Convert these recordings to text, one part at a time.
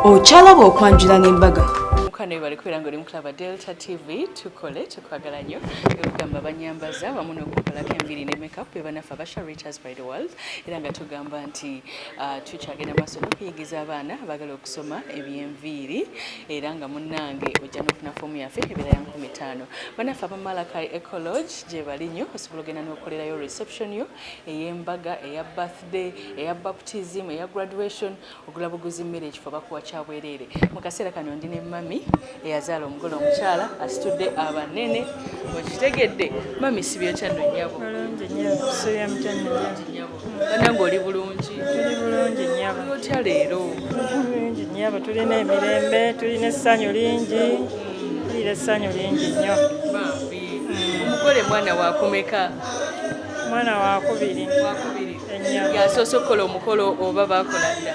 Ochalaba okwanjula n'embaga. Mukane bali kwiranga oli muklaba Delta TV tukole tukwagala nnyo ebigamba banyambaza wamu n'okukolako enviri ne makeup banafa ba Sharitas by the world era nga tugamba nti tukyagenda maaso n'okuyigiza abaana abagala okusoma eby'enviiri era nga munnange ojja n'okufuna foomu yaffe ebeera ya 15 banafa ba Malakai Ecology gye bali nnyo osobola ogenda n'okolerayo reception yo ey'embaga eya birthday eya baptism eya graduation ogulabuguzi mmere ekifo bakuwa kyabwerere mu kaseera kano ndi ne mami eyazaala omugole omukyala asitudde abanene okitegedde mami sibyo kyano nnyabo bulungi nnyo kusuubya mukyano nnyabo bannange oli bulungi tuli bulungi nnyabo otya leero bulungi nnyabo tulina emirembe tulina essanyu lingi tulina essanyu lingi nnyo bambi omugole mwana wakumeka mwana wakubiri ennya yasoose okukola omukolo oba bakola dda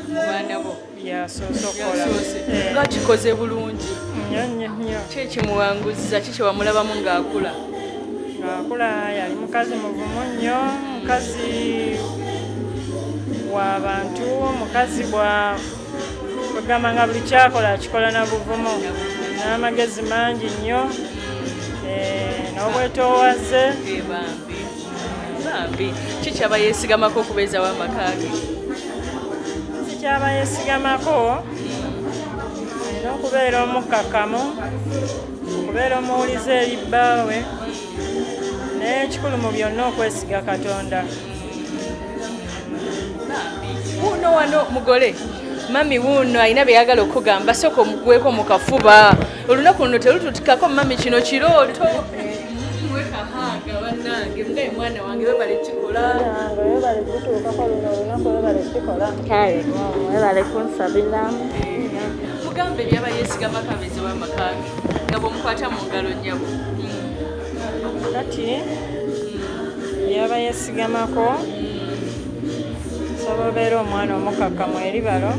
mu baana bo yasoose okukola nga kikoze bulungi nnyo ki ekimuwanguziza ki kyewamulabamu ng'akula ng'akula yali mukazi muvumu nnyo mukazi w'abantu mukazi bwagamba nga buli kyakola akikola na buvumu n'amagezi mangi nnyo n'obwetoowaze bambi ki kyaba yeesigamako okubeezawo amaka ge kyaba yeesigamako era okubeera omukkakkamu okubeera omuwulize eri bbaawe n'ekikulu mu byonna okwesiga Katonda. wuuno wano mugole mami wuuno alina byeyagala okugamba sooka omugweko mu kafuba olunaku luno terututikako mami kino kirooto wekahanga bannange mugaye mwana wange webale kikola webale kutuukako luno olunaku webale kikola kale webale kunsabira mugambe byaba yeesigamako abeezewo amakage nga bw'omukwata mu ngalo nnyabo kati byaba yeesigamako sobola obeera omwana omukakkamu eri balo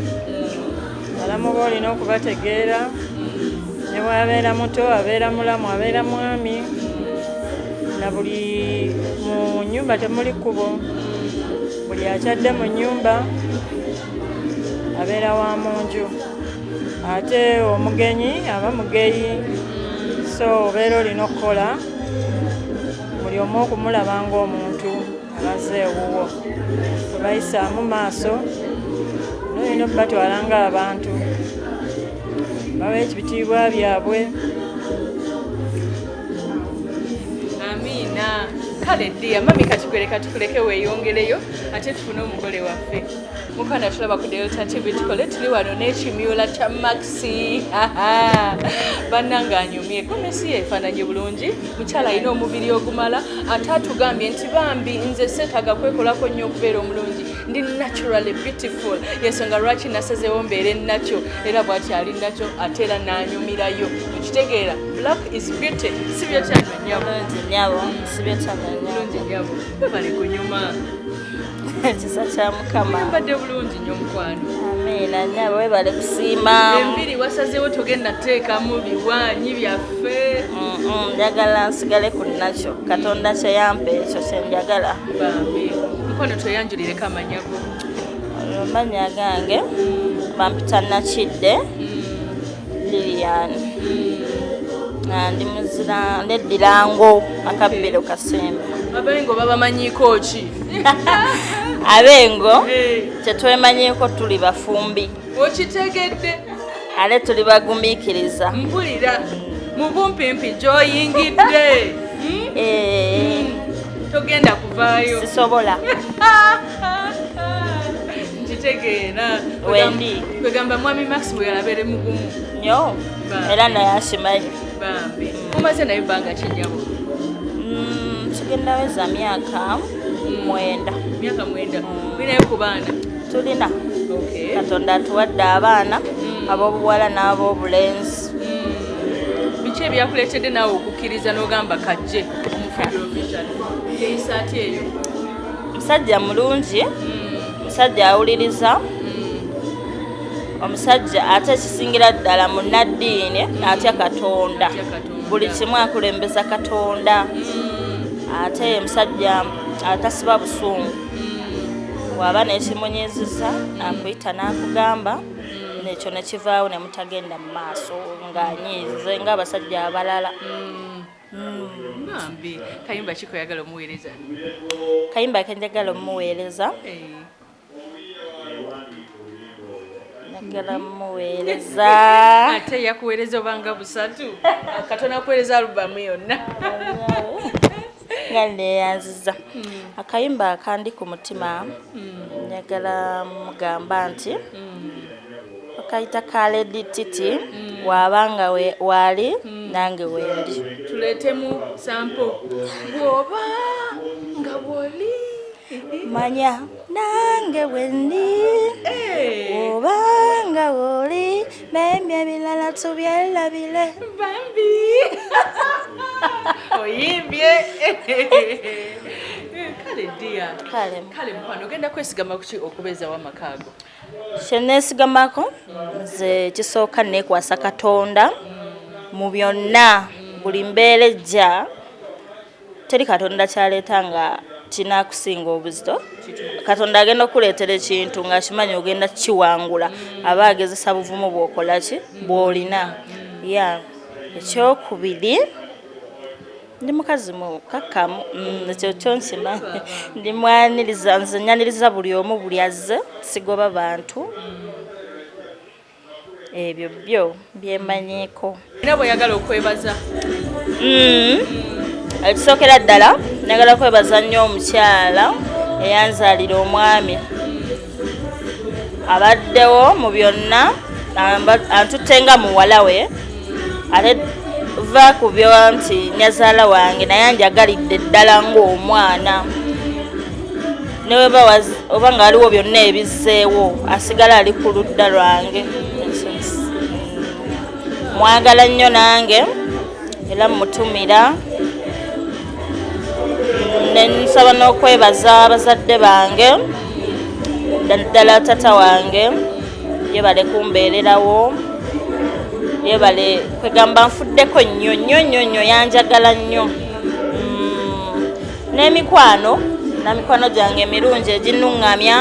balamu ba olina okubategeera ne bw'abeera muto abeera mulamu abeera mwami na buli mu nnyumba temuli kkubo buli akyadde mu nnyumba abeera wa mu nju ate omugenyi aba mugeyi so obeera olina okukola buli omu okumulaba ng'omuntu abaze ewuwo webayisaamu maaso n'olina okubatwala ng'abantu bawa ekibitiibwa byabwe. Amina kale ddiya mami katugwereka tukuleke weeyongereyo ate tufune omugole waffe mukana tulaba ku Delta TV tukole tuli wano n'ekimyula kya Maxi bannanga anyumye gomesi yeefaananye bulungi mukyala alina omubiri ogumala ate atugambye nti bambi nze seetaga kwekolako nnyo okubeera omulungi ndi naturally beautiful yensonga lwaki nasazeewo mbeere nakyo era bw'ati ali nakyo ate era n'anyumirayo okitegeera black is beauty sibyo kyano nnyabo nyabo sibyo kyano bulungi nnyabo bali kunyuma kisa kya mukama mbadde bulungi nnyo mukwano amina nyabo webale kusiima enviri wasazeewo togenda teekamu biwanyi byaffe njagala nsigale ku nakyo Katonda kye yampa ekyo kye njagala bambi mukono tweyanjulireko amannya go amanya gange bampita Nakidde Lillian ndi muzira ndeddirango akabbiro kasembe abengo babamanyiiko ki abengo tetwemanyiiko tuli bafumbi okitegedde ale tuli bagumiikiriza mpulira mu bumpimpi gy'oyingidde togenda kuvaayo sisobola nkitegeera wendi kwegamba mwami Maxwell abeere mugumu nnyo era naye akimanyi bambi mumaze naye ebbanga kinnyabo tugenda weza myaka 9 myaka 9 mulinayo ku baana tulina Katonda atuwadde abaana ab'obuwala n'ab'obulenzi biki ebyakuleetedde naawe okukkiriza n'ogamba kajje eisaati eyo musajja mulungi musajja awuliriza omusajja ate ekisingira ddala munnaddiini atya Katonda buli kimu akulembeza Katonda ate musajja atasiba busungu waba nekimunyiziza akuyita n'akugamba nekyo nekivaawo ne mutagenda mu maaso ng'anyiize ng'abasajja abalala. Bambi kayimba kikoyagala omuweereza? Kayimba kenjagala omuweereza njagala muweereza ate yakuweereza obanga busatu Katonda akuweereza alubamu yonna nga neeyanziza. Akayimba akandi ku mutima njagala mugamba nti akayita Kaledi Titi wabanga wali nange wendi. Tuleetemu sampo. Bwoba nga bwoli manya nange wendi bwoba nga woli memye ebirala tubyelabire. Bambi oyimbye kale dia kale mukwano ogenda kwesigama kuki okubeezawo amakaago? Kyeneesigamako nze kisooka neekwasa Katonda mu byonna buli mbeera ejja. Teri Katonda kyaleeta nga kinaakusinga obuzito. Katonda agenda okuleetera ekintu ng'akimanyi ogenda kiwangula aba agezesa buvumu bw'okola ki bw'olina. Ekyokubiri ndi mukazi mukakkamu ekyo kyonkimanyi. Ndi mwaniriza, nze nyaniriza buli omu buli azze sigoba bantu. Ebyo byo byemanyiiko. Era bw'oyagala okwebaza? Ekisookera ddala njagala kwebaza nnyo omukyala eyanzaalira omwami. Abaddewo mu byonna antutte nga muwala we. Ate va ku byo nti nyazaala wange naye anjagalidde ddala ng'omwana. Ne weba oba ng'aliwo byonna ebizzeewo asigala ali ku ludda lwange. Mwagala nnyo nange era mutumira. Nsaba n'okwebaza abazadde bange ddala tata wange yebale kumbeererawo. Yebale kwegamba nfuddeko nnyo nnyo nnyo nnyo yanjagala nnyo. N'emikwano gyange emirungi eginnuŋŋamya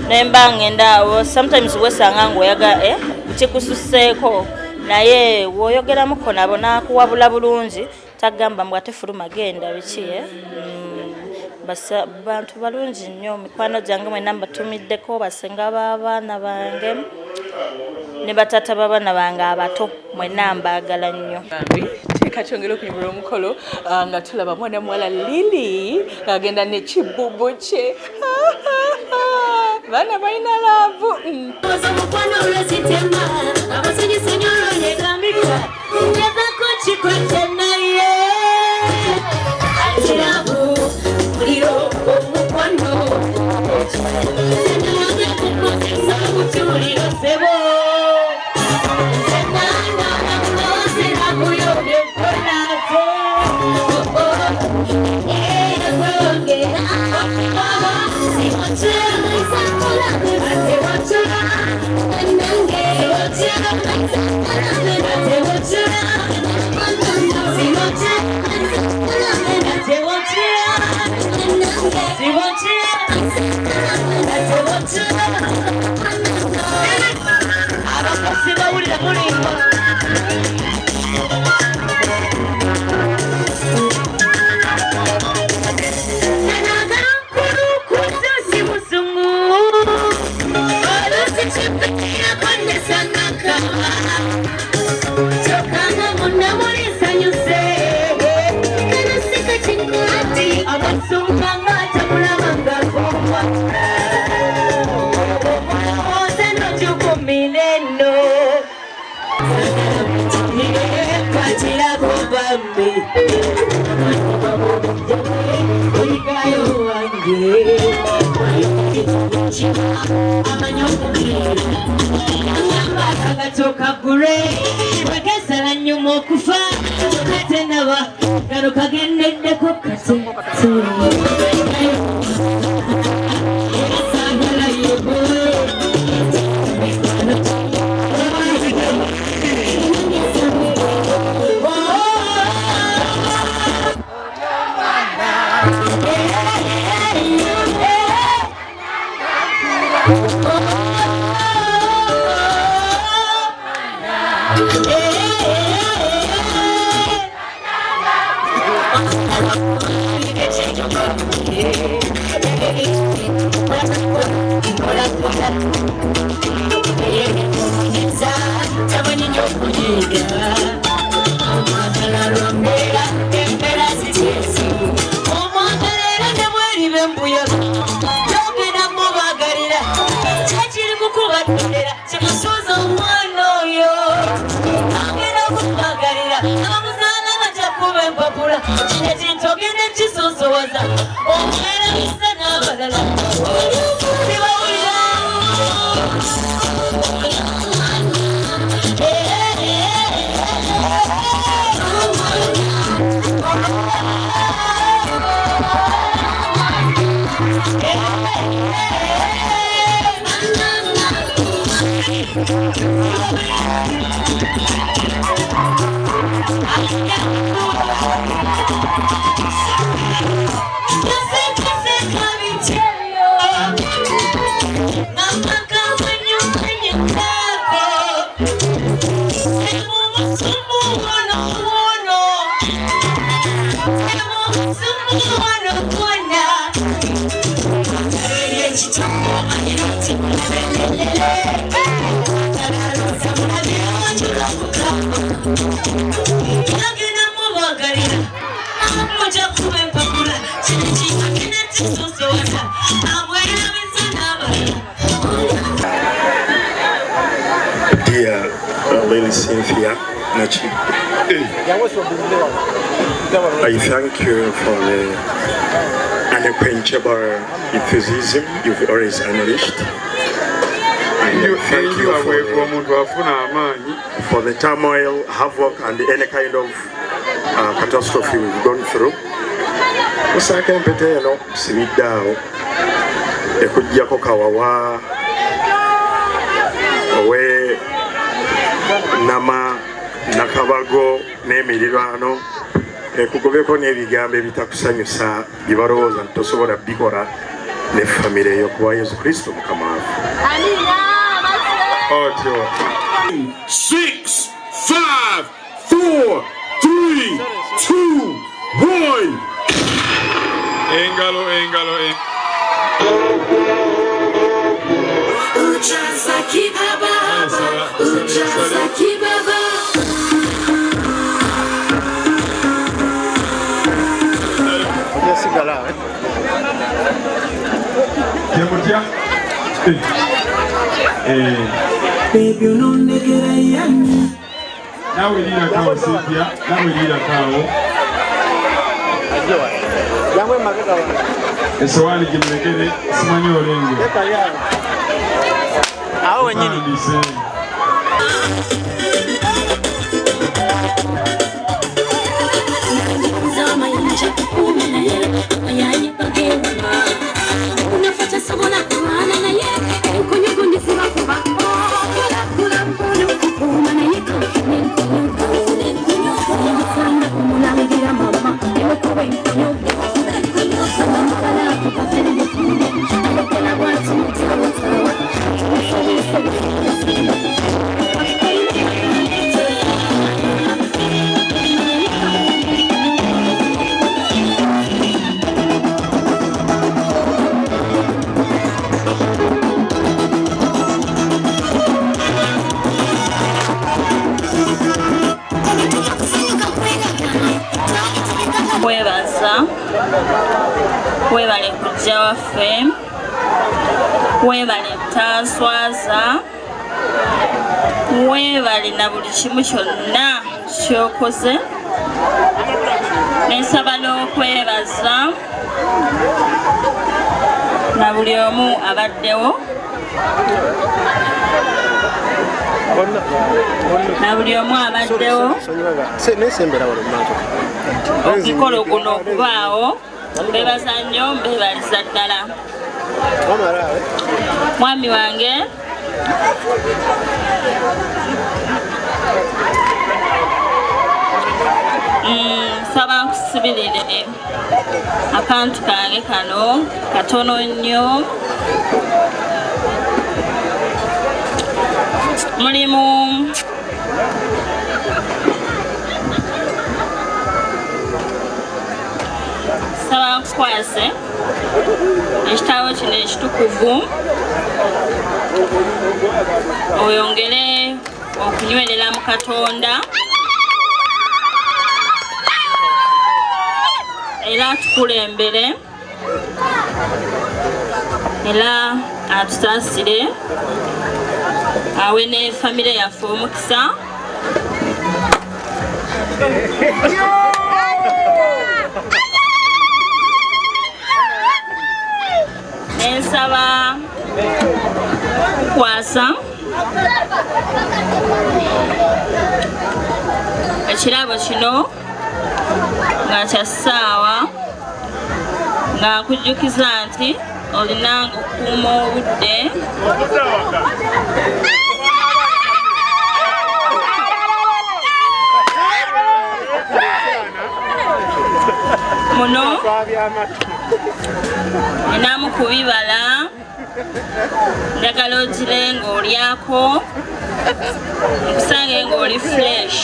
nemba ngenda sometimes wesanga ng'oyaga kikususseeko naye w'oyogeramuko nabo n'akuwabula bulungi tagamba mbw ate fuluma genda biki bantu balungi nnyo. Mikwano gyange mwenna mbatumiddeko basenga b'abaana bange ne batata b'abaana bange abato mwenna mbaagala nnyo. Kakyongera okunyumira omukolo nga tulaba mwana muwala Lili ng'agenda n'ekibbubu kye. Baana balina laavu. Dear Lady Cynthia Nachi, I thank you for the unquenchable enthusiasm you've always unleashed. And thank you for the turmoil, havoc, and any kind of catastrophe we've gone through. Musaka empete eno sibiddawo ekujjako kawawa owe nama nakabago n'emirirwano ekugobeko n'ebigambo ebitakusanyusa byebalowooza nti tosobola bikola ne famire y'okuba Yesu Kristo mukama waffe. Otyo 6 5 4 3 2 1 Engalo. Ujaza kibaba. Sigala. Baby, you know nigga. Now we need a cow, Cynthia. Now we need a cow. It's one of the Smaniol. How are you? Webale kujja waffe, webale tanswaza, webale na buli kimu kyonna ky'okoze. Nsaba n'okwebaza na buli omu abaddewo, omukolo guno okubaawo. Mbebaza nnyo, mbebaliza ddala mwami wange. Nsaba nkusibirire akantu kange kano katono nnyo mulimu saba nkukwase ekitabo kino ekitukuvu oyongere okunywerera mu Katonda era atukulembere era atusaasire awe ne famire yaffe omukisa nensaba kukwasa ekirabo kino nga kya ssaawa nga nkujjukiza nti olina okukuuma obudde muno enamu kubibala njagala ogire ng'olyako nkusange ng'oli fresh.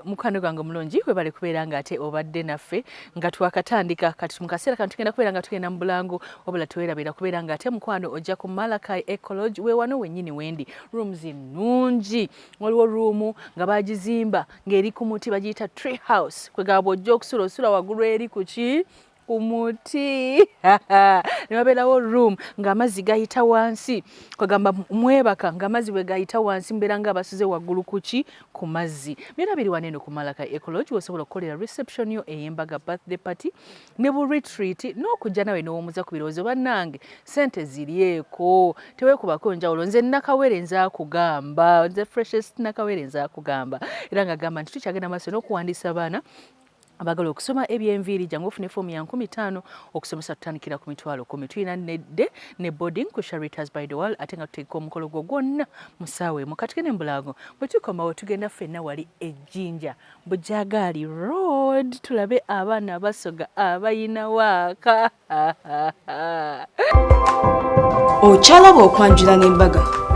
Mukwano gwange mulungi webale kubeera nga ate obadde naffe nga twakatandika kati mu kaseera kano tugenda kubeera nga tugenda mu bulango wabula tuwerabira kubeera nga ate mukwano ojja ku Malakai Ecology we wano wennyini wendi rooms nnungi waliwo roomu nga bagizimba ng'eri ku muti bagiyita tree house kwegaba ojja okusula osula waggulu eri ku ki umuti ne wabeerawo room ng'amazzi gayita wansi kwegamba mwebaka ng'amazzi bwe gayita wansi mbeera ng'abasuze waggulu kuki ku mazzi byonna biri wano eno ku Malakai Ecology osobola okukolera reception yo ey'embaga birthday party ne bu retreat n'okujja nawe n'owumuza ku birowoozo bannange sente zirieko teweekubako njawulo nze nakawere nzaakugamba nze freshest nakawere nzaakugamba era nga gamba nti tukyagenda maaso n'okuwandiisa abaana abagala okusoma ebyenviiri jangu ofune fomu ya 15 okusomesa tutandikira ku mitwalo 10 tulina nedde ne boarding ku Sharitas by the World ate nga tuteeka omukolo gwo gwonna musaawe mu katugende mbulago bwe tukomawo tugenda ffenna wali ejjinja Bujagaali road tulabe abaana basoga abayina waaka Okyalaba okwanjula n'embaga.